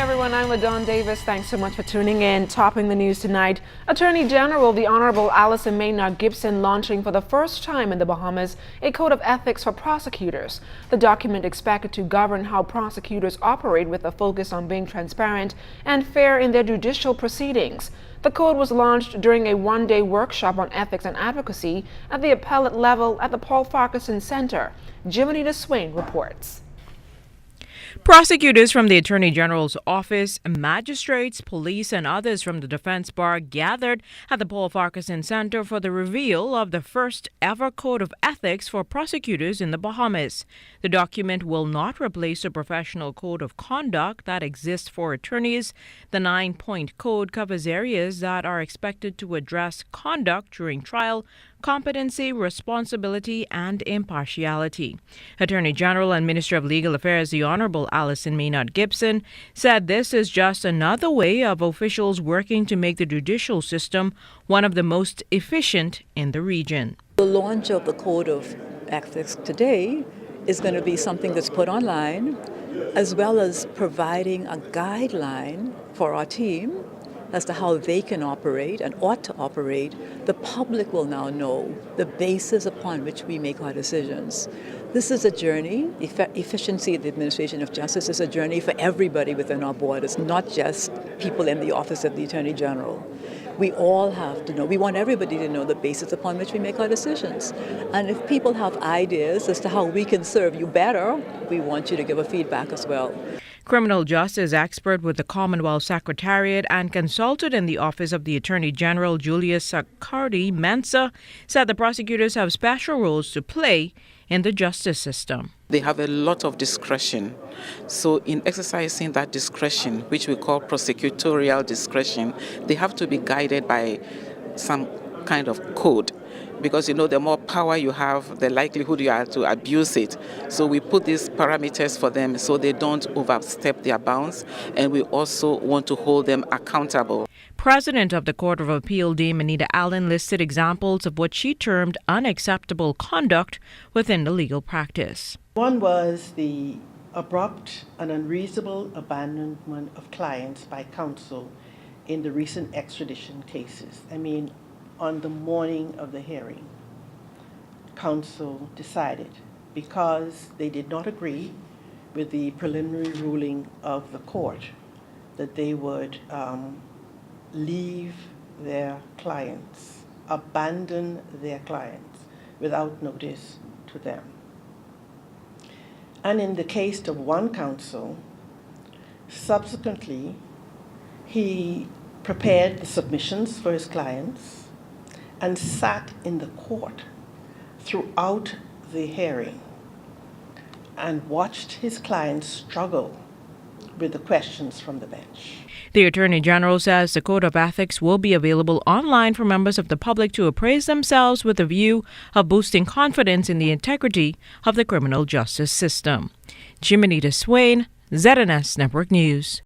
everyone, I'm LaDawn Davis. Thanks so much for tuning in. Topping the news tonight, Attorney General the Honorable Allyson Maynard-Gibson launching for the first time in the Bahamas a code of ethics for prosecutors. The document expected to govern how prosecutors operate with a focus on being transparent and fair in their judicial proceedings. The code was launched during a one-day workshop on ethics and advocacy at the appellate level at the Paul Farquharson Center. Jimenita Swain reports. Prosecutors from the Attorney General's office, magistrates, police, and others from the defense bar gathered at the Paul Farquharson Center for the reveal of the first ever code of ethics for prosecutors in the Bahamas. The document will not replace the professional code of conduct that exists for attorneys. The 9-point code covers areas that are expected to address conduct during trial, competency, responsibility, and impartiality. Attorney General and Minister of Legal Affairs, the Honorable Allyson Maynard-Gibson, said this is just another way of officials working to make the judicial system one of the most efficient in the region. The launch of the Code of Ethics today is going to be something that's put online, as well as providing a guideline for our team as to how they can operate and ought to operate. The public will now know the basis upon which we make our decisions. This is a journey. Efficiency of the administration of justice is a journey for everybody within our board. It's not just people in the office of the Attorney General. We all have to know. We want everybody to know the basis upon which we make our decisions. And if people have ideas as to how we can serve you better, we want you to give a feedback as well. Criminal justice expert with the Commonwealth Secretariat and consultant in the Office of the Attorney General, Julius Sarkodie-Mensah, said the prosecutors have special roles to play in the justice system. They have a lot of discretion. So in exercising that discretion, which we call prosecutorial discretion, they have to be guided by some kind of code. Because, the more power you have, the likelihood you are to abuse it. So we put these parameters for them so they don't overstep their bounds, and we also want to hold them accountable. President of the Court of Appeal, Dame Anita listed examples of what she termed unacceptable conduct within the legal practice. One was the abrupt and unreasonable abandonment of clients by counsel in the recent extradition cases. On the morning of the hearing, counsel decided, because they did not agree with the preliminary ruling of the court, that they would leave their clients, abandon their clients without notice to them. And in the case of one counsel, subsequently, he prepared the submissions for his clients and sat in the court throughout the hearing and watched his clients struggle with the questions from the bench. The Attorney General says the Code of Ethics will be available online for members of the public to appraise themselves with a view of boosting confidence in the integrity of the criminal justice system. Jimenita Swain, ZNS Network News.